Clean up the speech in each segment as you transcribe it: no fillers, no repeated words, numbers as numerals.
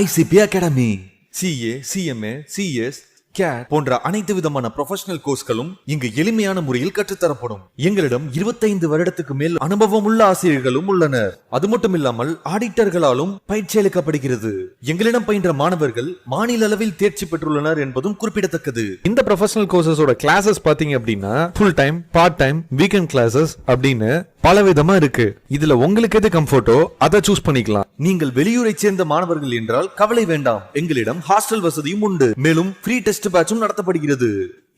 ICP Academy. CA, CMA, CS, CAT போன்ற அனைத்து விதமான ப்ரொஃபஷனல் கோர்ஸ்களும் இங்கு எளிமையான முறையில் கற்றுத்தரப்படும். எங்களிடம் 25 வருடத்துக்கு மேல் அனுபவம் உள்ள ஆசிரியர்களும் உள்ளனர். அது மட்டும் இல்லாமல் ஆடிட்டர்களாலும் பயிற்சி அளிக்கப்படுகிறது. எங்களிடம் பயின்ற மாணவர்கள் மாநில அளவில் தேர்ச்சி பெற்றுள்ளனர் என்பதும் குறிப்பிடத்தக்கது. இந்த ப்ரொஃபஷனல் கோர்சஸோட கிளாஸஸ் பாத்தீங்க அப்படின்னா full time, part time, weekend classes அப்படின்னு பல விதமா இருக்கு. இதுல உங்களுக்கு எது கம்ஃபர்ட்டோ அதை சூஸ் பண்ணிக்கலாம். நீங்கள் வெளியூரை சேர்ந்த மாணவர்கள் என்றால் கவலை வேண்டாம். எங்களிடம் ஹாஸ்டல் வசதியும் உண்டு. மேலும் ஃப்ரீ டெஸ்ட் பேட்சும் நடத்தப்படுகிறது.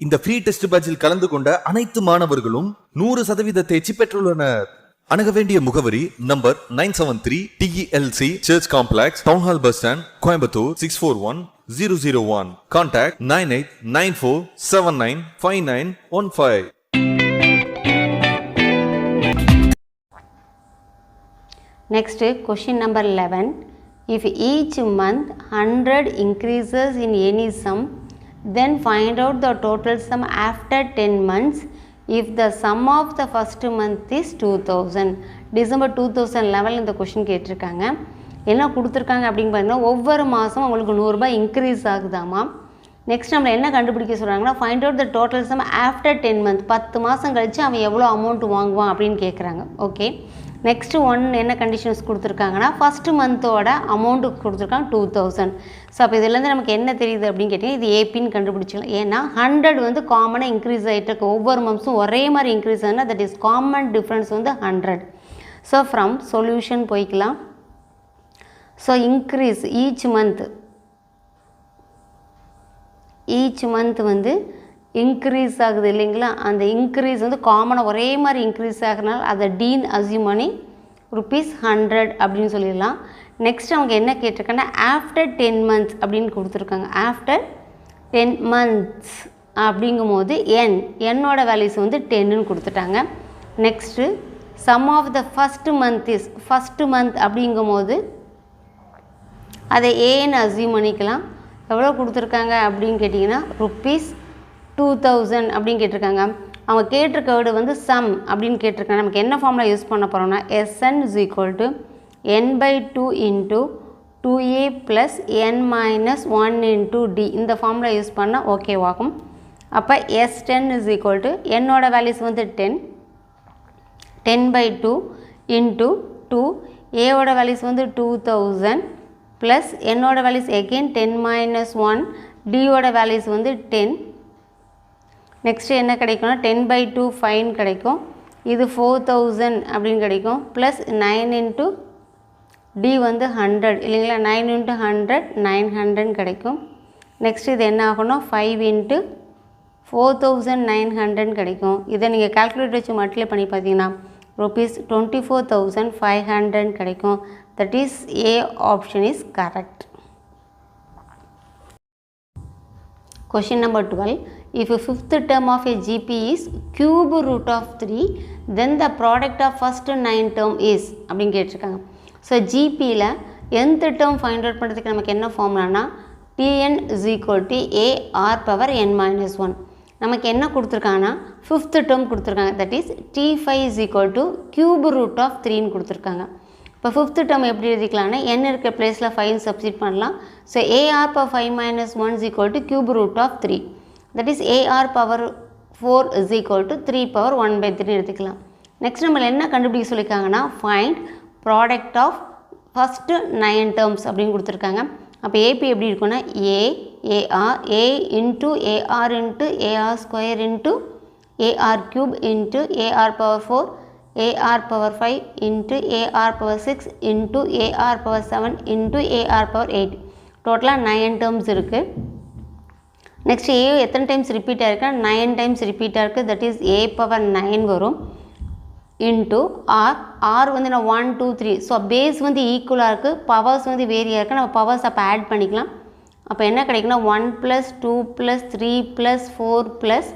இந்த ஃப்ரீ டெஸ்ட் பேட்சில் கலந்து கொண்ட அனைத்து மாணவர்களும் 100% தேர்ச்சி பெற்றுள்ளனர். அணுக வேண்டிய முகவரி number 973 TELC church complex, town hall bus stand, Coimbatore 641001. Contact 9894795915. Next, question number 11. If each month 100 increases in any sum, then find out the total sum after 10 months if the sum of the first month is 2000. December 2011 இந்த question கேட்டிருக்காங்க. என்ன கொடுத்துருக்காங்க அப்படின்னு பார்த்தீங்கன்னா ஒவ்வொரு மாதம் உங்களுக்கு 100 ரூபாய் இன்க்ரீஸ் ஆகுதாமா. நெக்ஸ்ட் நம்ம என்ன கண்டுபிடிக்க சொல்கிறாங்கன்னா find out the total some after 10 month, 10 மாதம் கழித்து அவன் எவ்வளோ அமௌண்ட் வாங்குவான் அப்படின்னு கேட்குறாங்க. ஓகே, நெக்ஸ்ட்டு என்ன கண்டிஷன்ஸ் கொடுத்துருக்காங்கன்னா ஃபஸ்ட்டு மந்தோட அமௌண்ட்டு கொடுத்துருக்காங்க 2000. ஸோ அப்போ இதுலேருந்து நமக்கு என்ன தெரியுது அப்படின்னு கேட்டிங்கன்னா இது ஏபின்னு கண்டுபிடிச்சிக்கலாம். ஏன்னா 100 காமனாக இன்க்ரீஸ் ஆகிட்டு இருக்கு. ஒவ்வொரு மந்த்ஸும் ஒரே மாதிரி இன்க்ரீஸ் ஆகுதுன்னா that is common difference 100. So from solution போய்க்கலாம். So increase each month increase ஆகுது இல்லைங்களா. அந்த இன்க்ரீஸ் காமனாக ஒரே மாதிரி இன்க்ரீஸ் ஆகிறனால அதை டீன் அஸ்யூம் பண்ணி ₹100 அப்படின்னு சொல்லிடலாம். நெக்ஸ்ட் அவங்க என்ன கேட்டிருக்காங்கன்னா ஆஃப்டர் 10 மந்த்ஸ் அப்படின்னு கொடுத்துருக்காங்க. ஆஃப்டர் 10 மந்த்ஸ் அப்படிங்கும் போது என்னோட வேல்யூஸ் 10ன்னு கொடுத்துட்டாங்க. Next sum of the first month அப்படிங்கும் போது அதை ஏன்னு அஸ்யூம் பண்ணிக்கலாம். எவ்வளோ கொடுத்துருக்காங்க அப்படின்னு கேட்டிங்கன்னா ₹2000 அப்படின்னு கேட்டிருக்காங்க. அவங்க கேட்டிருக்க வேர்டு சம் அப்படின்னு கேட்டிருக்காங்க. நமக்கு என்ன ஃபார்முலா யூஸ் பண்ண போகிறோம்னா SN = n/2 × 2a + n - 1 × d இந்த ஃபார்முலா யூஸ் பண்ணால் ஓகேவாகும். அப்போ S10 = என்னோட வேல்யூஸ் 10, 10/2 × 2, ஏவோட வேல்யூஸ் 2000 ப்ளஸ் என்னோட வேல்யூஸ் எகெயின் 10 - 1, டியோட வேல்யூஸ் 10. நெக்ஸ்ட்டு என்ன கிடைக்கும்னா 10/2 ஃபைன் கிடைக்கும். இது 4000 அப்படின்னு கிடைக்கும். ப்ளஸ் 9 × டி 100 இல்லைங்களா. 9 × 100 900 கிடைக்கும். நெக்ஸ்ட் இது என்ன ஆகும்னா 5 × 4900 கிடைக்கும். இதை நீங்கள் கால்குலேட்டர் வச்சு மல்டிப்ளை பண்ணி பார்த்தீங்கன்னா ₹24,500 கிடைக்கும். That is A option is correct. Question number 12. If a fifth term of a GP is cube root of 3, then the product of first 9 term is அப்படின்னு கேட்டிருக்காங்க. ஸோ ஜிபியில் nth term ஃபைண்ட் அவுட் பண்ணுறதுக்கு நமக்கு என்ன ஃபார்முலானா Tn = AR⁻n - 1. நமக்கு என்ன கொடுத்துருக்காங்கன்னா fifth term கொடுத்துருக்காங்க. That is T5 = cube root of 3ன்னு கொடுத்துருக்காங்க. இப்போ ஃபிஃப்த்து டேர்ம் எப்படி எழுதிக்கலாம்னா n இருக்கிற பிளேஸில் 5 சப்ஸ்டிட் பண்ணலாம். So AR⁻5 - 1 = cube root of 3. That is AR⁻4 = 3/1/3 எடுத்துக்கலாம். நெக்ஸ்ட் நம்ம என்ன கண்டுபிடிக்க சொல்லியிருக்காங்கன்னா find product of first 9 terms அப்படின்னு கொடுத்துருக்காங்க. அப்போ ஏபி எப்படி இருக்குன்னா AR A × AR × AR² × AR³ × AR⁻4 AR⁻5 × AR⁻6 × AR⁻7 × AR⁻8 டோட்டலாக 9 டேர்ம்ஸ் இருக்குது. நெக்ஸ்ட் ஏ எத்தனை டைம்ஸ் ரிப்பீட் ஆகிருக்குன்னா 9 டைம்ஸ் ரிப்பீட் ஆகிருக்கு. தட் இஸ் A⁻9 வரும் இன்ட்டு ஆர் நான் 1 2 3. ஸோ பேஸ் ஈக்குவலாக இருக்குது, பவர்ஸ் வேரியாக இருக்குது. நம்ம பவர்ஸ் அப்போ ஆட் பண்ணிக்கலாம். அப்போ என்ன கிடைக்குன்னா 1 + 2 + 3 + 4 +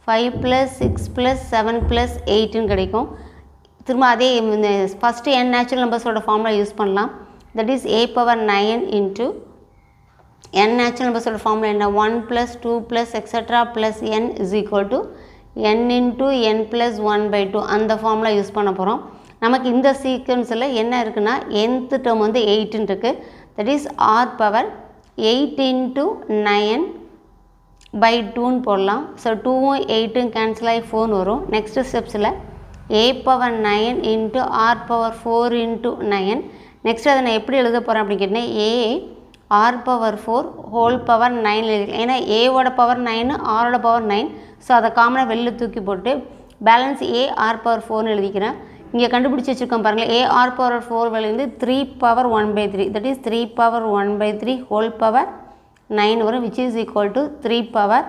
5 + 6 + 7 + 8ன்னு கிடைக்கும். திரும்ப அதே ஃபஸ்ட்டு n நேச்சுரல் நம்பர்ஸோட ஃபார்முலா யூஸ் பண்ணலாம். That is A⁻9 × n natural நம்பர்ஸோட ஃபார்முலா என்ன 1 + 2 + எக்ஸட்ரா + n = n × n + 1/2 அந்த ஃபார்முலா யூஸ் பண்ண போகிறோம். நமக்கு இந்த சீக்வன்ஸில் என்ன இருக்குன்னா nth டேர்ம் 8ன்னு இருக்குது. that is r power 8 into 9 by 2ன்னு போடலாம். ஸோ 2ம் 8ம் கேன்சல் ஆகி 4 வரும். நெக்ஸ்ட் ஸ்டெப்ஸில் a power 9 into r power 4 into 9. Next அதை நான் எப்படி எழுத போகிறேன் அப்படின்னு கேட்டிங்கன்னா a r power 4 whole power 9 எழுதிக்கலாம். ஏன்னா ஏவோட பவர் 9 ஆரோட பவர் 9. ஸோ அதை காமனாக வெளில தூக்கி போட்டு பேலன்ஸ் a r power 4ன்னு எழுதிக்கிறேன். இங்கே கண்டுபிடிச்சி வச்சுருக்கோம் பாருங்கள், a r power 4 வெளியிருந்து 3 power 1/3, that is 3 power 1/3 whole power 9 வரும், which is equal to 3 power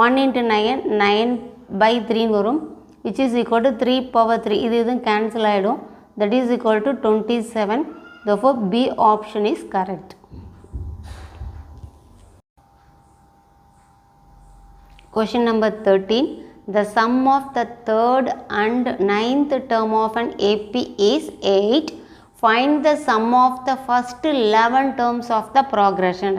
1 into 9 9/3 வரும், which is equal to 3 power 3. இது கேன்சல் ஆகிடும், that is equal to 27. Therefore B option is correct. Question number 13. The sum of the third and ninth term of an AP is 8. Find the sum of the first 11 terms of the progression.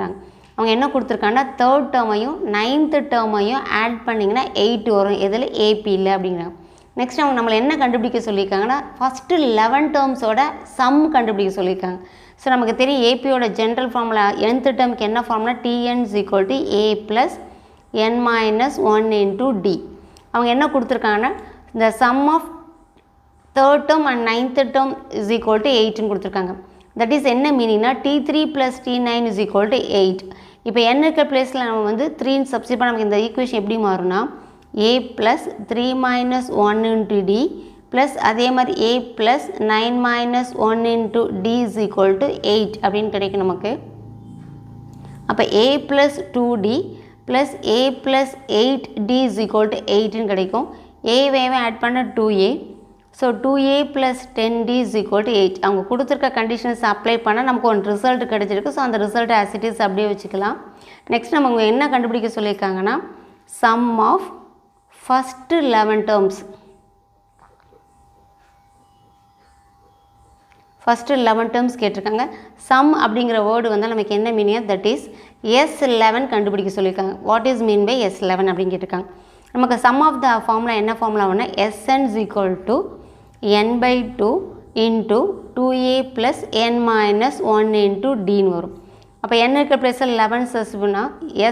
அவங்க என்ன கொடுத்துருக்காங்கன்னா third டேர்மையும் ninth டேர்மையும் add பண்ணிங்கன்னா 8 வரும். எதில் AP இல்லை அப்படிங்கிறாங்க. Next அவங்க நம்மளை என்ன கண்டுபிடிக்க சொல்லியிருக்காங்கன்னா ஃபஸ்ட்டு 11 டேர்ம்ஸோட சம் கண்டுபிடிக்க சொல்லியிருக்காங்க. ஸோ நமக்கு தெரியும் ஏபியோட ஜென்ரல் ஃபார்முலா nth டேர்முக்கு என்ன formula TN is equal to A plus n minus 1 into D. அவங்க என்ன கொடுத்துருக்காங்கன்னா இந்த sum of third term and ninth term is equal to 8ன்னு கொடுத்துருக்காங்க. தட் இஸ் என்ன மீனிங்னா T3 + T9 is equal to 8. இப்போ n இருக்கிற பிளேஸில் நம்ம வந்து 3ன்னு சப்ஸ்டிட் பண்ண நமக்கு இந்த ஈக்குவேஷன் எப்படி மாறும்னா A + 3 minus 1 into D plus அதே மாதிரி A + 9 minus 1 into D is equal to 8 அப்படின்னு கிடைக்கும் நமக்கு. அப்போ A + 2D plus A plus 8D is equal to 8 கிடைக்கும். A ஆட் பண்ண 2A. So 2A plus 10D is equal to 8. அவங்க கொடுத்துருக்க கண்டிஷன்ஸ் அப்ளை பண்ணால் நமக்கு ஒரு ரிசல்ட் கிடைச்சிருக்கு. ஸோ அந்த ரிசல்ட் as it is அப்படியே வச்சுக்கலாம். நெக்ஸ்ட் நம்ம அவங்க என்ன கண்டுபிடிக்க சொல்லியிருக்காங்கன்னா sum of first 11 terms. First 11 terms கேட்டிருக்காங்க. சம் அப்படிங்கிற வேர்டு வந்தால் நமக்கு என்ன மீனிங், தட் இஸ் S11 கண்டுபிடிக்க சொல்லியிருக்காங்க. What is mean by S11 அப்படின்னு கேட்டிருக்காங்க. நமக்கு சம் ஆஃப் த ஃபார்முலா என்ன ஃபார்முலாவுன்னா Sn is equal to n/2 into 2A plus n minus 1 into Dன்னு வரும். அப்போ n இருக்கிற பிளேஸில் 11 சஸ்புனா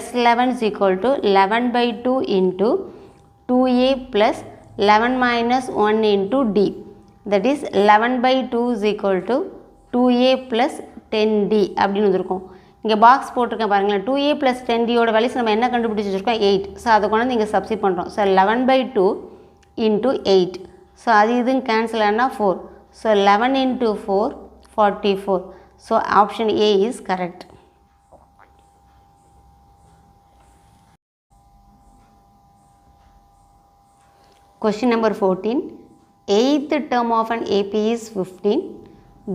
S11 is equal to 11/2 into 2A plus 11 minus 1 into D. That is 11/2 is equal to 2A plus 10D அப்படின்னு வந்துருக்கும். இங்கே box போட்டிருக்கேன் பாருங்களேன். 2A plus 10Dயோட values நம்ம என்ன கண்டுபிடிச்சி வச்சுருக்கோம் 8. ஸோ அதை கொண்டு இங்கே சப்ஸ்டிட் பண்ணுறோம். So 11/2 into 8. ஸோ அது இதுவும் கேன்சல் ஆனால் 4. So 11 into 4 44. So option A is correct. Question number 14. 8th term of an AP is 15.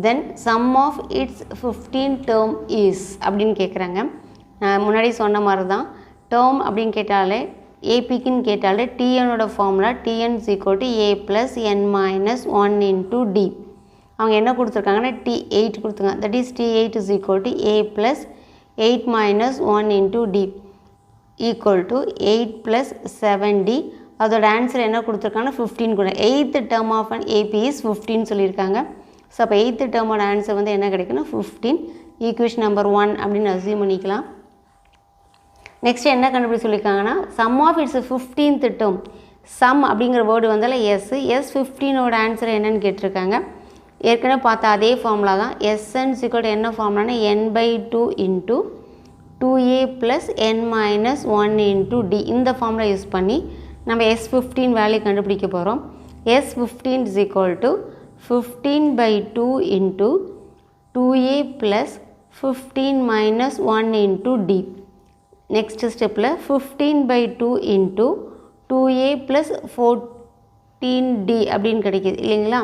Then sum of its 15th term is அப்படின்னு கேட்குறாங்க. முன்னாடி சொன்ன மாதிரி தான் டேர்ம் அப்படின்னு கேட்டாலே ஏபிக்குன்னு கேட்டாலே டிஎனோட formula t n is equal to A plus n minus 1 into D. அவங்க என்ன கொடுத்துருக்காங்கன்னா T8 கொடுத்துருக்காங்க. That is T8 is equal to A plus 8 minus 1 into D equal to 8 plus 7D. அதோட ஆன்சர் என்ன கொடுத்துருக்காங்கன்னா 15 கூட. 8th term of an AP is 15 சொல்லியிருக்காங்க. So அப்போ 8th டேர்மோட ஆன்சர் வந்து என்ன கிடைக்குன்னா 15. ஈக்குவேஷன் நம்பர் 1 அப்படின்னு அஸ்யூம் பண்ணிக்கலாம். நெக்ஸ்ட் என்ன கண்டுபிடி சொல்லியிருக்காங்கன்னா sum of its 15th term. Sum அப்படிங்கிற வேர்டு வந்தால் S15ஓட ஆன்சர் என்னன்னு கேட்டிருக்காங்க. ஏற்கனவே பார்த்தா அதே ஃபார்முலா தான். Sn = என்ன ஃபார்முலானா n/2 into 2A plus n minus 1 into D. இந்த ஃபார்முலா யூஸ் பண்ணி நம்ம S15 வேல்யூ கண்டுபிடிக்க போகிறோம். S15 is equal to 15/2 into 2A plus 15 minus 1 into D. Next stepல 15/2 into 2A plus 14D அப்படின்னு கிடைக்கிது இல்லைங்களா.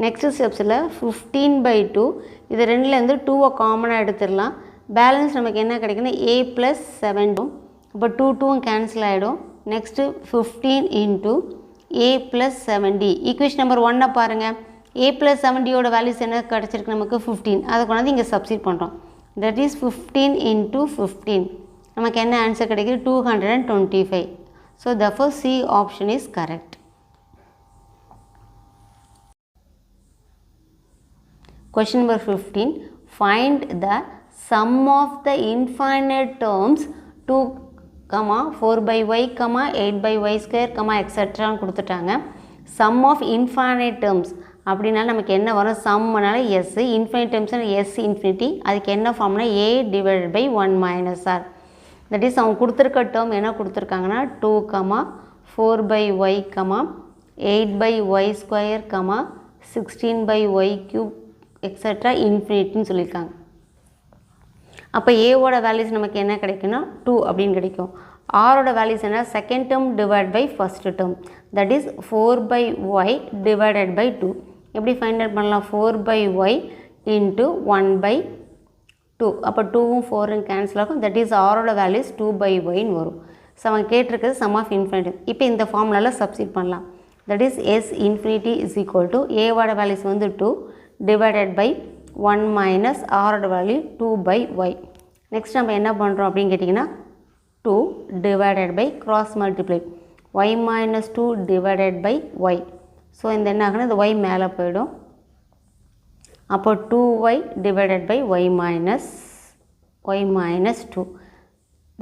நெக்ஸ்ட் ஸ்டெப்ஸில் 15/2 இது ரெண்டுலேருந்து 2 காமனாக எடுத்துடலாம். பேலன்ஸ் நமக்கு என்ன கிடைக்குன்னா A plus 7. இப்போ 2 கேன்சல் ஆகிடும். Next 15 into A plus 7D. Equation number 1 பாருங்கள். A plus 7Dயோட வேல்யூஸ் என்ன கிடச்சிருக்கு நமக்கு 15. அதை கொண்டாந்து இங்கே சப்ஸ்டிட் பண்ணுறோம். That is 15 into 15. நமக்கு என்ன ஆன்சர் கிடைக்குது 225. So therefore C option is correct. Question number 15. Find the sum of the infinite terms 2, 4 by y, 8 by y square, etc. கொடுத்துட்டாங்க. sum of infinite terms அப்படின்னா நமக்கு என்ன வரும்? சம்னால s, infinite terms s infinity, அதுக்கு என்ன ஃபார்ம்னா a divided by 1 minus r. that is அவங்க கொடுத்துருக்க term என்ன கொடுத்துருக்காங்கன்னா 2, 4 by y, 8 by y square, 16 by y cube, etc. இன்ஃபினிட்டின்னு சொல்லியிருக்காங்க. அப்போ ஏவோட வேல்யூஸ் நமக்கு என்ன கிடைக்குன்னா 2 அப்படின்னு கிடைக்கும். ஆரோட வேல்யூஸ் என்ன? Second term divide by first term, that is 4 by y divided by 2. எப்படி ஃபைண்ட் அவுட் பண்ணலாம்? 4 by y இன்ட்டு 1 by 2. அப்போ 2வும் 4ம் கேன்சல் ஆகும். தட் இஸ் ஆரோட வேல்யூஸ் 2 by yன்னு வரும். ஸோ அவங்க கேட்டிருக்கிறது சம் ஆஃப் இன்ஃபினிட்டி. இப்போ இந்த ஃபார்முலாவில் சப்ஸ்டிட் பண்ணலாம். That is S infinity is equal to ஏவோட வேல்யூஸ் வந்து 2 டிவைடட் பை 1 மைனஸ் ஆரோட வேல்யூ 2 by y. நெக்ஸ்ட் நம்ம என்ன பண்ணுறோம் அப்படின்னு கேட்டிங்கன்னா 2 divided by cross multiply y minus 2 divided by y. So இந்த என்ன ஆகுனா இந்த y மேலே போயிடும். அப்போ 2y divided by y minus 2.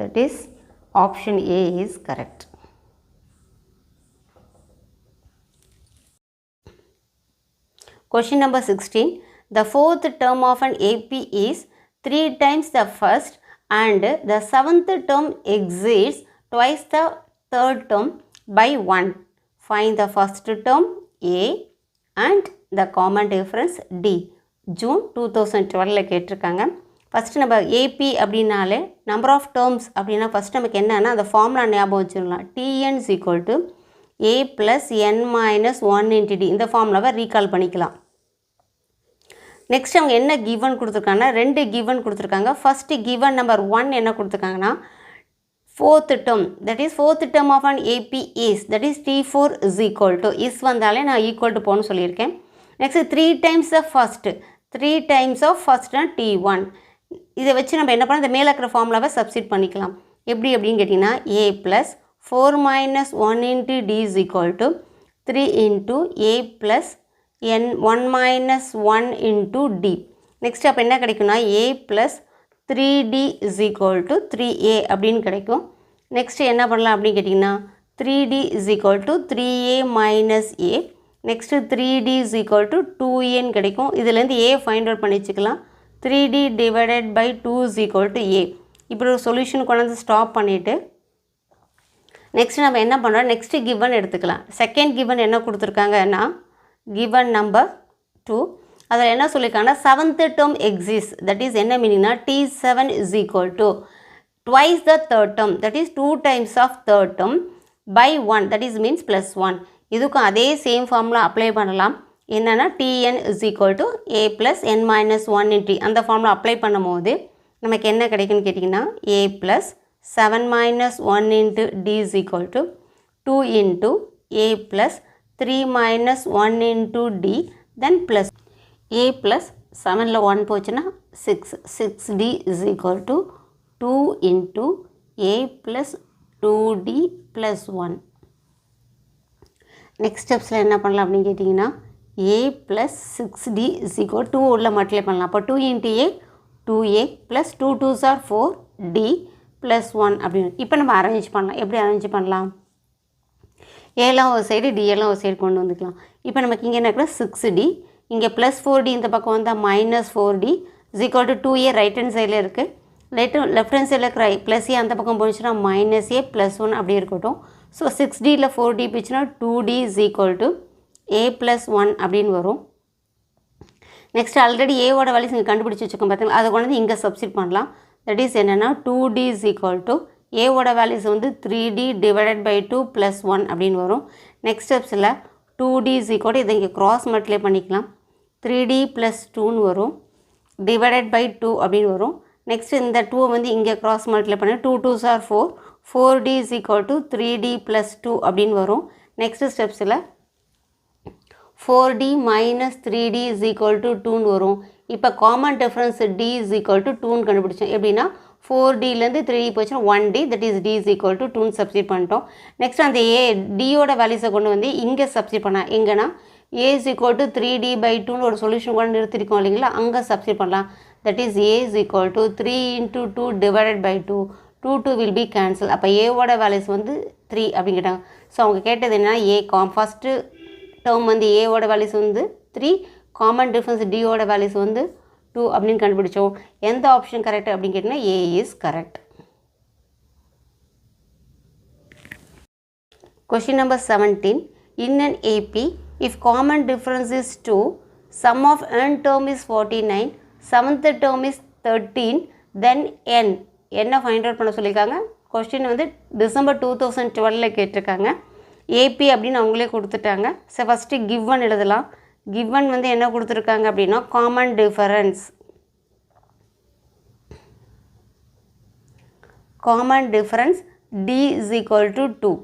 That is option A is correct. Question number 16. The fourth term of an AP is 3 times the first and the seventh term exceeds twice the third term by 1. Find the first term A and the common difference D. June 2012 கேட்டிருக்காங்க. First நம்ம AP அப்படின்னாலே number of terms அப்படின்னா first நமக்கு என்னன்னா அந்த formula ஞாபகம் வச்சுருக்கலாம். T n is equal to a plus n minus 1 into d. இந்த ஃபார்முலாவை ரீகால் பண்ணிக்கலாம். நெக்ஸ்ட் அவங்க என்ன கிவன் கொடுத்துருக்காங்கன்னா 2 கிவன் கொடுத்துருக்காங்க. ஃபஸ்ட்டு கிவன் நம்பர் 1 என்ன கொடுத்துருக்காங்கன்னா fourth term, that is fourth term of an AP is, that is T4 is equal to, is வந்தாலே நான் equal to போன்னு சொல்லியிருக்கேன். Next 3 times the first, 3 times of first T1. இதை வச்சு நம்ம என்ன பண்ணலாம்? இந்த மேலே இருக்கிற ஃபார்முலாவை சப்ஸ்டிட் பண்ணிக்கலாம். எப்படி அப்படின்னு கேட்டிங்கன்னா a plus 4 minus 1 into d is equal to 3 into a plus n 1 minus 1 into d. Next அப்போ என்ன கிடைக்குன்னா a plus 3d is equal to 3a அப்படின்னு கிடைக்கும். நெக்ஸ்ட் என்ன பண்ணலாம் அப்படின்னு கேட்டிங்கன்னா 3d is equal to 3a minus a. Next 3d is equal to 2aன்னு கிடைக்கும். இதுலேருந்து a ஃபைண்ட் அவுட் பண்ணி வச்சுக்கலாம். 3d divided by 2 is equal to a. இப்படி ஒரு சொல்யூஷன் கொண்டு வந்து ஸ்டாப் பண்ணிவிட்டு நெக்ஸ்ட் நம்ம என்ன பண்ணுறோம்? நெக்ஸ்ட்டு கிவன் எடுத்துக்கலாம். செகண்ட் கிவன் என்ன கொடுத்துருக்காங்கன்னா கிவன் நம்பர் 2. அதில் என்ன சொல்லியிருக்காங்கன்னா seventh term exist, that is என்ன மீனிங்னா T7 is equal to twice the third term, that is 2 times of third term by 1, that is means plus 1. இதுக்கும் அதே சேம் ஃபார்முலா அப்ளை பண்ணலாம். என்னென்னா Tn is equal to a plus n minus 1 into அந்த formula apply பண்ணும் போது நமக்கு என்ன கிடைக்குன்னு கேட்டிங்கன்னா a plus 7 minus 1 into d is equal to 2 into a plus 3 minus 1 into d then plus a plus 7ல 1 போச்சுன்னா 6. 6d is equal to 2 into a plus 2d plus 1. Next ஸ்டெப்ஸில் என்ன பண்ணலாம் அப்படின்னு கேட்டிங்கன்னா a plus 6d is equal to 2 உள்ள multiply பண்ணலாம். அப்போ 2 into a 2a plus 2 2s are 4d plus 1 அப்படின்னு. இப்போ நம்ம அரேஞ்ச் பண்ணலாம். எப்படி அரேஞ்ச் பண்ணலாம்? ஏலாம் ஒரு சைடு டிஎல்லாம் ஒரு சைடு கொண்டு வந்துக்கலாம். இப்போ நமக்கு இங்கே என்ன இருக்கிற 6d, இங்கே ப்ளஸ் 4d இந்த பக்கம் வந்தால் minus 4d is equal to 2a right hand சைடில் இருக்குது. லெஃப்ட் ஹேண்ட் சைடில் இருக்கிற ப்ளஸ் ஏ அந்த பக்கம் போச்சுன்னா மைனஸ் ஏ ப்ளஸ் 1 அப்படி இருக்கட்டும். ஸோ 6dயில் 4d போச்சுன்னா 2d is equal to a plus 1 அப்படின்னு வரும். நெக்ஸ்ட் ஆல்ரெடி ஏவோட வேல்யூஸ் நீங்கள் கண்டுபிடிச்சி வச்சுக்கோங்க பார்த்தீங்களா, அதை கொண்டு வந்து இங்கே சப்ஸ்டிட் பண்ணலாம். தட் இஸ் என்னென்னா 2d is equal to ஏவோட வேல்யூஸ் வந்து 3d டிவைடட் பை 2 ப்ளஸ் 1 அப்படின்னு வரும். நெக்ஸ்ட் ஸ்டெப்ஸில் 2d is equal to இதை இங்கே க்ராஸ் மல்டிப்ளை பண்ணிக்கலாம். 3d ப்ளஸ் 2ன்னு வரும் டிவைடட் பை 2 அப்படின்னு வரும். நெக்ஸ்ட் இந்த 2 வந்து இங்கே க்ராஸ் மல்டிப்ளை பண்ணி 2 2s are 4, 4d is equal to 3d plus 2 அப்படின்னு வரும். நெக்ஸ்ட் ஸ்டெப்ஸில் 4d minus 3d is equal to 2ன்னு வரும். இப்போ common difference d is equal to 2ன்னு கண்டுபிடிச்சோம். எப்படின்னா 4dலேருந்து 3d போச்சுன்னா 1d, that is d is equal to 2ன்னு சப்ஸ்டிட் பண்ணிட்டோம். நெக்ஸ்ட் அந்த டியோட வேல்யூஸை கொண்டு வந்து இங்கே சப்ஸ்டிட் பண்ணலாம். எங்கன்னா a is equal to 3d by 2ன்னு ஒரு சொல்யூஷன் கூட நிறுத்திருக்கோம் இல்லைங்களா, அங்கே சப்ஸ்டிட் பண்ணலாம். that is a is equal to 3 into 2 divided by 2. 2 will be cancel. அப்போ a ஓட வேல்யூஸ் வந்து 3 அப்படின்னு கேட்டாங்க. ஸோ அவங்க கேட்டது என்னன்னா ஃபஸ்ட்டு டேர்ம் வந்து a ஓட வேல்யூஸ் வந்து 3, காமன் டிஃபரன்ஸ் d ஓட வேல்யூஸ் வந்து 2 அப்படின்னு கண்டுபிடிச்சோம். எந்த ஆப்ஷன் கரெக்ட் அப்படின்னு கேட்டிங்கன்னா a is correct. Question number 17. In an AP, if common difference is 2, sum of n term is 49, seventh term is 13, then n. என்ன ஃபைண்ட் அவுட் பண்ண சொல்லியிருக்காங்க. கொஸ்டின் வந்து டிசம்பர் 2012 கேட்டிருக்காங்க. ஏபி அப்படின்னு அவங்களே கொடுத்துட்டாங்க. ஸோ ஃபஸ்ட்டு கிவன் எழுதலாம். கிவன் வந்து என்ன கொடுத்துருக்காங்க அப்படின்னா common difference d is equal to 2.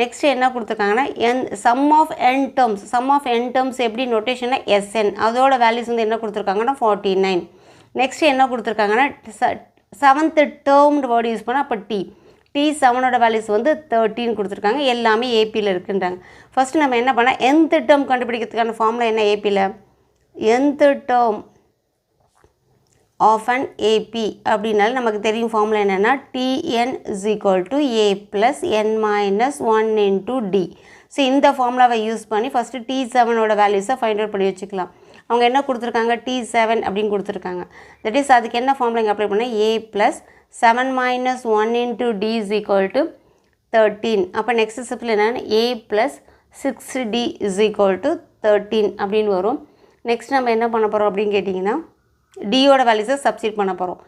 Next என்ன கொடுத்துருக்காங்கன்னா சம் ஆஃப் n டேர்ம்ஸ் எப்படி நோட்டேஷன்னா sn, அதோட வேல்யூஸ் வந்து என்ன கொடுத்துருக்காங்கன்னா 49. நெக்ஸ்ட் என்ன கொடுத்துருக்காங்கன்னா செவன்த்து டேர்ம்டு வேர்டு யூஸ் பண்ணால் அப்போ டி செவனோட வேல்யூஸ் வந்து 13 கொடுத்துருக்காங்க. எல்லாமே ஏபியில் இருக்குன்றாங்க. ஃபஸ்ட்டு நம்ம என்ன பண்ணால் nth டேர்ம் கண்டுபிடிக்கிறதுக்கான ஃபார்முலா என்ன ஏபியில் nth term of an AP அப்படின்னாலும் நமக்கு தெரியும் ஃபார்முலா என்னென்னா tn is equal to a plus n minus 1 into d. So இந்த ஃபார்முலாவை யூஸ் பண்ணி ஃபஸ்ட்டு t7ஓட வேல்யூஸை ஃபைண்ட் அவுட் பண்ணி வச்சுக்கலாம். அவங்க என்ன கொடுத்துருக்காங்க t7 அப்படின்னு கொடுத்துருக்காங்க. தட் இஸ் அதுக்கு என்ன ஃபார்முலா இங்கே அப்ளை பண்ணால் a plus 7 minus 1 into d is equal to 13. அப்போ நெக்ஸ்ட் ஸ்டெப்பில் என்னென்னா a plus 6d is equal to 13 அப்படின்னு வரும். நெக்ஸ்ட் நம்ம என்ன பண்ண போகிறோம் அப்படின்னு கேட்டிங்கன்னா டியோட வேல்யூஸை சப்ஸ்டிட் பண்ண போகிறோம்.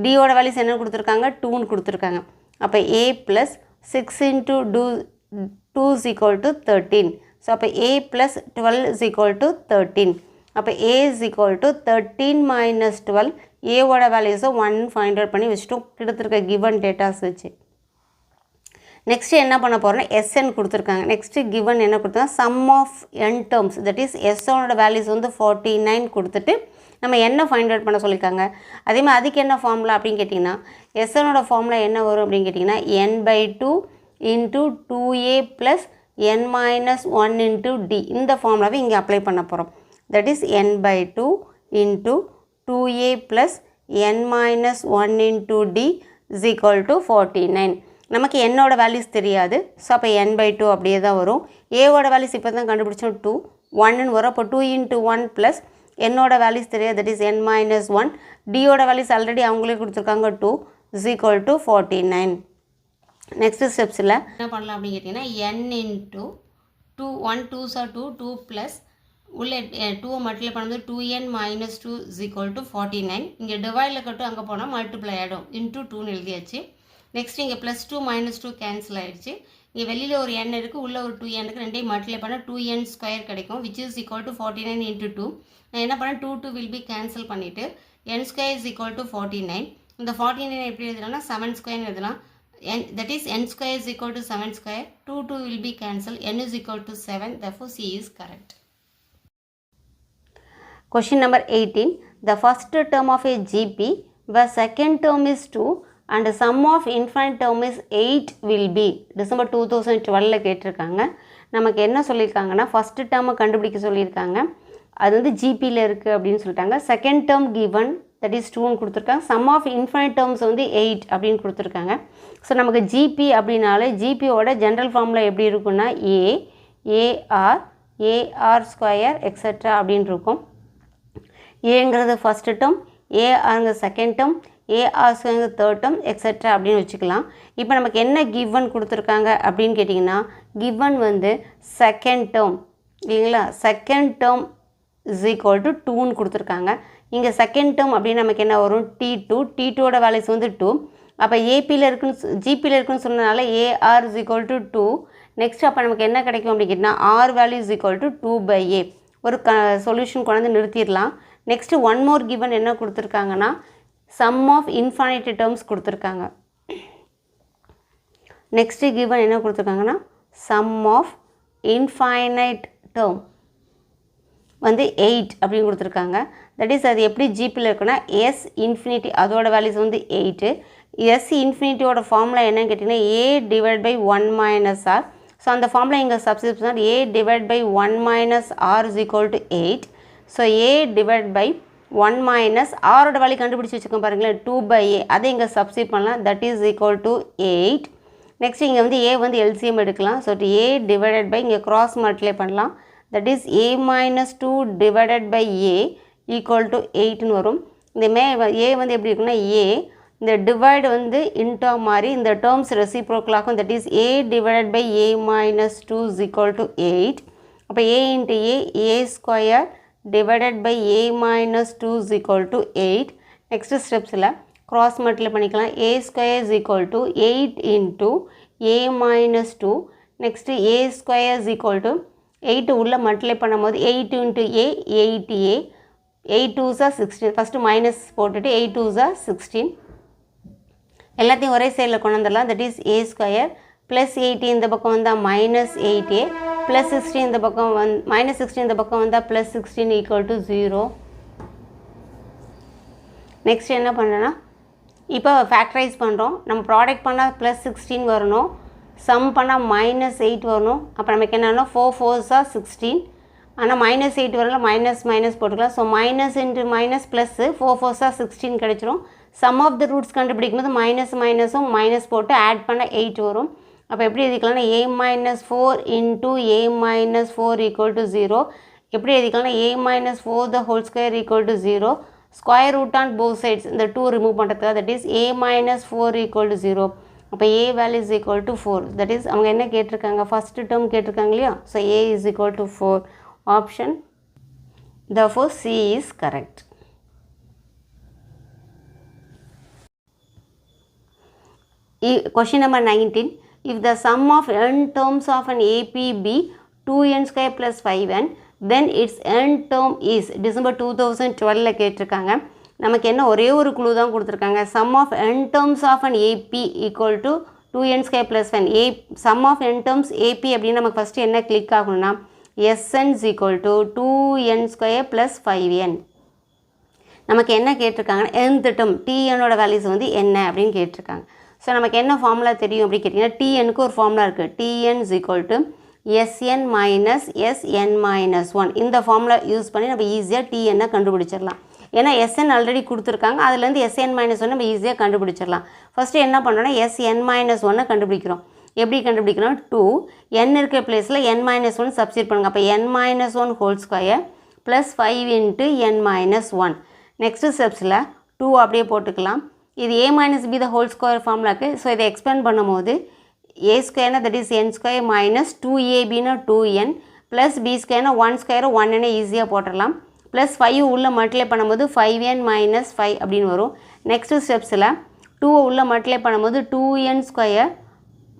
டியோட வேல்யூஸ் என்ன கொடுத்துருக்காங்க 2ன்னு கொடுத்துருக்காங்க. அப்போ a plus 6 into 2 is equal to 13. So அப்போ a plus 12 is equal to 13. அப்போ a is equal to 13 minus 12. ஏவோட வேல்யூஸை 1 ஃபைண்ட் அவுட் பண்ணி வச்சுட்டோம் கிட்டத்திருக்க கிவன் டேட்டாஸ் வச்சு. நெக்ஸ்ட்டு என்ன பண்ண போகிறோன்னா sn கொடுத்துருக்காங்க. நெக்ஸ்ட்டு கிவன் என்ன கொடுத்தாங்க sum of n terms, that is s1ஓட வேல்யூஸ் வந்து 49 கொடுத்துட்டு நம்ம என்ன ஃபைண்ட் அவுட் பண்ண சொல்லியிருக்காங்க. அதேமாதிரி அதுக்கு என்ன ஃபார்முலா அப்படின்னு கேட்டிங்கன்னா s1ஓட ஃபார்முலா என்ன வரும் அப்படின்னு கேட்டிங்கன்னா n/2 into 2a plus n minus 1 into d. இந்த ஃபார்முலாவை இங்கே அப்ளை பண்ண போகிறோம். That is n/2 into 2a plus n minus 1 into d is equal to 49. நமக்கு என்னோட வேல்யூஸ் தெரியாது. ஸோ அப்போ n/2 அப்படியே தான் வரும். ஏவோட வேல்யூஸ் இப்போ தான் கண்டுபிடிச்சோம் 2, 1ன்னு வரும். அப்போ 2 into 1 plus என்னோட வேல்யூஸ் தெரியாது, தட் இஸ் n minus 1. டியோட வேல்யூஸ் ஆல்ரெடி அவங்களே கொடுத்துருக்காங்க 2 is equal to 49. நெக்ஸ்ட் ஸ்டெப்ஸில் என்ன பண்ணலாம் அப்படின்னு கேட்டிங்கன்னா n into 2, 1 2s are 2, 2 plus உள்ளே 2 மல்டிப்ளை பண்ணும்போது 2n minus 2 is equal to 49. இங்கே டிவைடில் கட்டும் அங்கே போனால் மல்டிப்ளை ஆகிடும் into 2ன்னு எழுதியாச்சு. நெக்ஸ்ட் இங்கே +2 -2 கேன்சல் ஆகிடுச்சு. இங்கே வெளியில் ஒரு n இருக்குது, உள்ளே ஒரு 2n இருக்குது. ரெண்டையும் மல்டிப்ளை பண்ணால் 2n² கிடைக்கும், which is equal to 49 into 2. நான் என்ன பண்ணேன் 2 will be கேன்சல் பண்ணிவிட்டு n² is equal to 49. இந்த 49 எப்படி எழுதலாம்னா 7² எழுதலாம். that is n² is equal to 7². 2 will be cancelled. n is equal to 7. Therefore, C is correct. Question number 18. The first term of a GP where second term is 2 and sum of infinite term is 8 will be. December 2012 கேட்டிருக்காங்க. நமக்கு என்ன சொல்லியிருக்காங்கன்னா first டேர்மை கண்டுபிடிக்க சொல்லியிருக்காங்க. அது வந்து ஜிபியில் இருக்குது அப்படின்னு சொல்லிட்டாங்க. Second term given that is 2ன்னு கொடுத்துருக்காங்க. சம் ஆஃப் இன்ஃபைனைட் டேர்ம்ஸ் வந்து 8 அப்படின்னு கொடுத்துருக்காங்க. ஸோ நமக்கு ஜிபி அப்படின்னாலே ஜிபியோட ஜென்ரல் ஃபார்முலா எப்படி இருக்குன்னா ஏஆர் எக்ஸெட்ரா அப்படின்னு இருக்கும். ஏங்கிறது ஃபஸ்ட்டு டேர்ம், ஏஆருங்க செகண்ட் டேர்ம், ஏஆர்ஸ்ங்க தேர்ட் டேர்ம் எக்ஸெட்ரா அப்படின்னு வச்சுக்கலாம். இப்போ நமக்கு என்ன கிவன் கொடுத்துருக்காங்க அப்படின்னு கேட்டிங்கன்னா கிவன் வந்து செகண்ட் டேர்ம் இல்லைங்களா, second term is equal to 2ன்னு கொடுத்துருக்காங்க. இங்கே செகண்ட் டேர்ம் அப்படின்னு நமக்கு என்ன வரும் T2ஓட வேல்யூஸ் வந்து 2. அப்போ ஏபியில் இருக்குன்னு ஜிபியில் இருக்குன்னு சொன்னதுனால AR is equal to 2. Next அப்போ நமக்கு என்ன கிடைக்கும் அப்படின்னு கேட்டிங்கன்னா R value is equal to 2/a. ஒரு சொல்யூஷன் கொண்டு வந்து நிறுத்திடலாம். நெக்ஸ்ட்டு ஒன் மோர் கிவன் என்ன கொடுத்துருக்காங்கன்னா சம் ஆஃப் இன்ஃபைனைட் டேர்ம்ஸ் கொடுத்துருக்காங்க. நெக்ஸ்ட்டு கிவன் என்ன கொடுத்துருக்காங்கன்னா சம் ஆஃப் இன்ஃபைனைட் டேர்ம் வந்து 8 அப்படின்னு கொடுத்துருக்காங்க. தட் இஸ் அது எப்படி ஜிபியில் இருக்குன்னா எஸ் இன்ஃபினிட்டி அதோட வேல்யூஸ் வந்து 8. எஸ் இன்ஃபினிட்டியோட ஃபார்முலா என்னன்னு கேட்டிங்கன்னா a/1 - r. ஸோ அந்த ஃபார்முலா இங்கே சப்ஸ்டிட்யூட் பண்ணால் a/1 - r is equal to 8. So a/1 1 minus ஆரோட வேல்யூ கண்டுபிடிச்சி வச்சுக்கோங்க பாருங்களேன் 2/a அதை இங்கே சப்ஸ்டிட் பண்ணலாம் that is equal to 8. Next இங்கே வந்து a வந்து எல்சிஎம் எடுக்கலாம். ஸோ a டிவைடட் பை இங்கே கிராஸ் மல்டிப்ளை பண்ணலாம் that is a minus 2 divided by a equal to 8ன்னு வரும். இந்த a வந்து எப்படி இருக்குன்னா a இந்த டிவைடு வந்து இன்டா மாதிரி இந்த டேர்ம்ஸ் ரெசிப்ரோக்கலாகும் that is a divided by a minus 2 is equal to 8. அப்போ a into a square divided by a minus 2 is equal to 8. Next ஸ்டெப்ஸில் cross multiply பண்ணிக்கலாம் a square is equal to 8 into a minus 2. Next a square is equal to 8 உள்ள multiply பண்ணும்போது 8 into a 8a 8 2s are 16. First minus போட்டுட்டு 8 2s are 16. எல்லாத்தையும் ஒரே சைடில் கொண்டு வந்துடலாம் that is a square plus 8 இந்த பக்கம் வந்தால் மைனஸ் 8a ப்ளஸ் 16 இந்த பக்கம் மைனஸ் 16 இந்த பக்கம் வந்தால் ப்ளஸ் 16 ஈக்குவல் டு 0. நெக்ஸ்ட் என்ன பண்ணுறேன்னா இப்போ ஃபேக்டரைஸ் பண்ணுறோம். நம்ம ப்ராடக்ட் பண்ணால் ப்ளஸ் 16 வரணும், சம் பண்ணால் மைனஸ் 8 வரணும். அப்போ நமக்கு என்னன்னா 4 4s are 16. ஆனால் மைனஸ் 8 வரல மைனஸ் போட்டுக்கலாம். So minus into minus plus 4 4s are 16 கிடைச்சிரும். சம் ஆஃப் த ரூட்ஸ் கண்டுபிடிக்கும் போது மைனஸும் மைனஸ் போட்டு ஆட் பண்ண 8 வரும். அப்போ எப்படி எழுதிக்கலாம்னா a minus 4 into a minus 4 equal to 0. எப்படி எழுதிக்கலாம்னா a minus 4 the whole square equal to 0. Square root on both sides இந்த 2 ரிமூவ் பண்ணுறதுக்காக that is a minus 4 equal to 0. அப்போ a value is equal to 4. that is அவங்க என்ன கேட்டிருக்காங்க first term கேட்டிருக்காங்க இல்லையா. So a is equal to 4. Option therefore C is correct. Question number 19. If the sum of n terms of an AP be 2n square plus 5n, then its n term is December 2012 கேட்டிருக்காங்க. நமக்கு என்ன ஒரே ஒரு குழு தான் கொடுத்துருக்காங்க. sum of n terms of an AP equal to 2n square plus 5. sum of n terms AP அப்படின்னு நமக்கு ஃபஸ்ட்டு என்ன கிளிக் ஆகணும்னா Sn is equal to 2n square plus 5n. நமக்கு என்ன கேட்டிருக்காங்கன்னா nth term tnோட வேல்யூஸ் வந்து என்ன அப்படின்னு கேட்டிருக்காங்க. ஸோ நமக்கு என்ன ஃபார்முலா தெரியும் அப்படி கேட்டிங்கன்னா டிஎனுக்கு ஒரு ஃபார்முலா இருக்குது TN is equal to SN minus SN minus 1. இந்த ஃபார்முலா யூஸ் பண்ணி நம்ம ஈஸியாக டிஎன்னை கண்டுபிடிச்சிடலாம். ஏன்னா எஸ்என் ஆல்ரெடி கொடுத்துருக்காங்க, அதுலேருந்து எஸ்என் மைனஸ் 1 நம்ம ஈஸியாக கண்டுபிடிச்சிடலாம். ஃபஸ்ட்டு என்ன பண்ணுறோன்னா எஸ்என் மைனஸ் 1 கண்டுபிடிக்கிறோம். எப்படி கண்டுபிடிக்கிறோம் 2 n இருக்கிற பிளேஸில் n மைனஸ் 1 சப்ஸ்டிட் பண்ணுங்க. அப்போ n minus 1 whole square plus 5 into n minus 1. Next ஸ்டெப்ஸில் 2 அப்படியே போட்டுக்கலாம். இது a minus b the whole square ஃபார்முலாக்கு. ஸோ இதை எக்ஸ்பேண்ட் பண்ணும்போது a ஸ்கொயர்னா that is n square minus 2abனா 2n ப்ளஸ் b ஸ்கொயர்னா 1 ஸ்கொயர் 1ன்னு ஈஸியாக போட்டுடலாம். ப்ளஸ் 5 உள்ளே மல்டிப்ளை பண்ணும்போது 5n மைனஸ் 5 அப்படின்னு வரும். நெக்ஸ்ட்டு ஸ்டெப்ஸில் 2 உள்ளே மல்டிப்ளை பண்ணும்போது 2n ஸ்கொயர்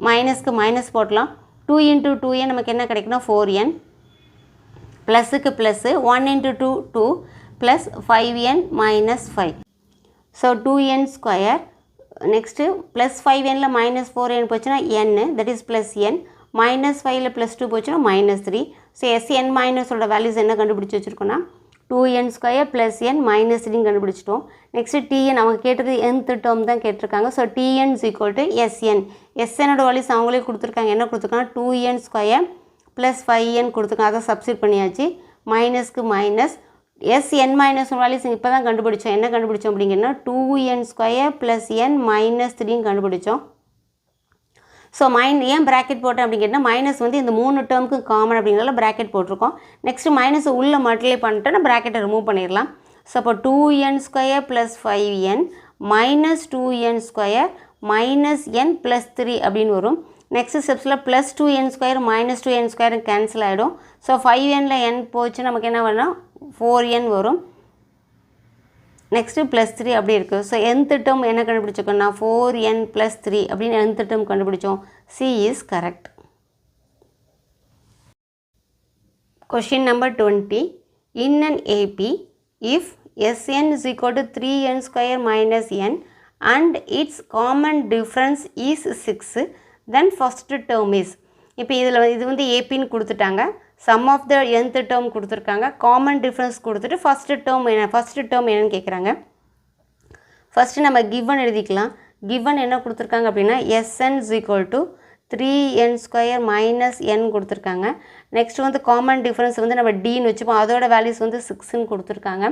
மைனஸ்க்கு மைனஸ் போட்டலாம். 2 இன்ட்டு 2n நமக்கு என்ன கிடைக்குன்னா 4n ப்ளஸுக்கு plus 1 into 2 2 plus 5n minus 5. So 2n square next plus 5nல மைனஸ் 4n போச்சுன்னா n that is plus n minus 5ல் ப்ளஸ் 2 போச்சுன்னா மைனஸ் 3. ஸோ எஸ்என் மைனஸோட வேல்யூஸ் என்ன கண்டுபிடிச்சி வச்சுருக்கோன்னா 2n square plus n minus 3 கண்டுபிடிச்சிட்டோம். நெக்ஸ்ட்டு டிஎன் அவங்க கேட்டது nth டேர்ம் தான் கேட்டிருக்காங்க. So T N is equal to S N. எஸ்எனோட வேல்யூஸ் அவங்களே கொடுத்துருக்காங்க. என்ன கொடுத்துருக்காங்க 2n ஸ்கொயர் ப்ளஸ் 5n கொடுத்துருக்காங்க. அதை சப்ஸ்டிட் பண்ணியாச்சு. மைனஸ்க்கு மைனஸ் எஸ்என் மைனஸ் வேல்யூஸ் இப்போ தான் கண்டுபிடிச்சோம். என்ன கண்டுபிடிச்சோம் அப்படிங்கன்னா 2n square plus n minus 3 கண்டுபிடிச்சோம். ஸோ ஏன் ப்ராக்கெட் போட்டேன் அப்படின்னு கேட்டால் மைனஸ் வந்து இந்த 3 டேர்முக்கு காமன் அப்படிங்கிறத ப்ராக்கெட் போட்டிருக்கோம். நெக்ஸ்ட்டு மைனஸ் உள்ளே மல்டிப்ளை பண்ணிட்டு நான் ப்ராக்கெட்டை ரிமூவ் பண்ணிடலாம். ஸோ அப்போ 2n square plus 5n minus 2n square minus n plus 3 அப்படின்னு வரும். நெக்ஸ்ட் ஸ்டெப்ஸில் plus 2n square minus 2n square cancel ஆகிடும். ஸோ 5nல n போச்சு நமக்கு என்ன வரணும் 4n வரும். நெக்ஸ்ட்டு ப்ளஸ் 3 அப்படி இருக்குது. ஸோ nth டேர்ம் என்ன கண்டுபிடிச்சிருக்கோம்னா 4n ப்ளஸ் 3 அப்படின்னு nth டேர்ம் கண்டுபிடிச்சோம். C is correct. Question number 20. In an AB if Sn is equal to 3n square minus n and its common difference is 6, then first term is. இப்போ இது வந்து ஏபின்னு கொடுத்துட்டாங்க. Sum of the nth term கொடுத்துருக்காங்க. Common difference கொடுத்துட்டு first term என்னன்னு கேட்குறாங்க. First நம்ம கிவன் எழுதிக்கலாம். கிவன் என்ன கொடுத்துருக்காங்க அப்படின்னா Sn is equal to 3n² minus n கொடுத்துருக்காங்க. நெக்ஸ்ட் வந்து காமன் டிஃப்ரென்ஸ் வந்து நம்ம டின்னு வச்சுப்போம், அதோட வேல்யூஸ் வந்து 6ன்னு கொடுத்துருக்காங்க.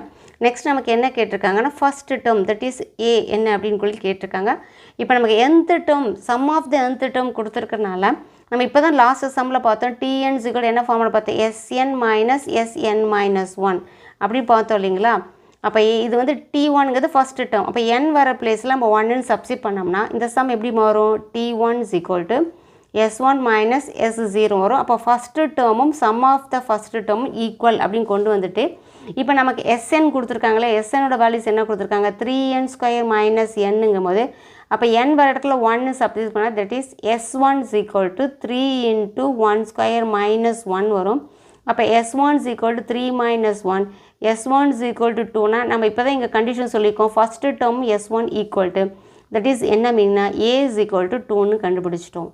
நெக்ஸ்ட் நமக்கு என்ன கேட்டிருக்காங்கன்னா first term that is a என்ன அப்படின்னு சொல்லி கேட்டிருக்காங்க. இப்போ நமக்கு nth term sum of the nth term கொடுத்துருக்கறனால நம்ம இப்போ தான் லாஸ்ட் சம்மில் பார்த்தோம் tn = என்ன ஃபார்முலா பார்த்தோம், sn மைனஸ் sn மைனஸ் 1 அப்படின்னு பார்த்தோம் இல்லைங்களா. அப்போ இது வந்து t1ங்கிறது ஃபர்ஸ்ட் டேர்ம். அப்போ n வர பிளேஸில் நம்ம 1ன்னு சப்ஸ்டிட் பண்ணோம்னா இந்த சம் எப்படி மாறும், t1 = s1 மைனஸ் s0 வரும். அப்போ ஃபஸ்ட்டு டேர்மும் சம் ஆஃப் த ஃபஸ்ட்டு டேர்மும் ஈக்குவல் அப்படின்னு கொண்டு வந்துட்டு இப்போ நமக்கு sn கொடுத்துருக்காங்களே, snோட வேல்யூஸ் என்ன கொடுத்துருக்காங்க, 3n² மைனஸ் nங்கும் போது அப்போ n வர இடத்துல 1 சப்ஸ்டிட் பண்ணால் தட் இஸ் s1 = 3 × 1² மைனஸ் 1 வரும். அப்போ s1 = 3 மைனஸ் 1, s1 = 2னா நம்ம இப்போ தான் இங்கே கண்டிஷன் சொல்லியிருக்கோம் first term s1 equal to that is என்ன மீன்னா a = 2ன்னு கண்டுபிடிச்சிட்டோம்.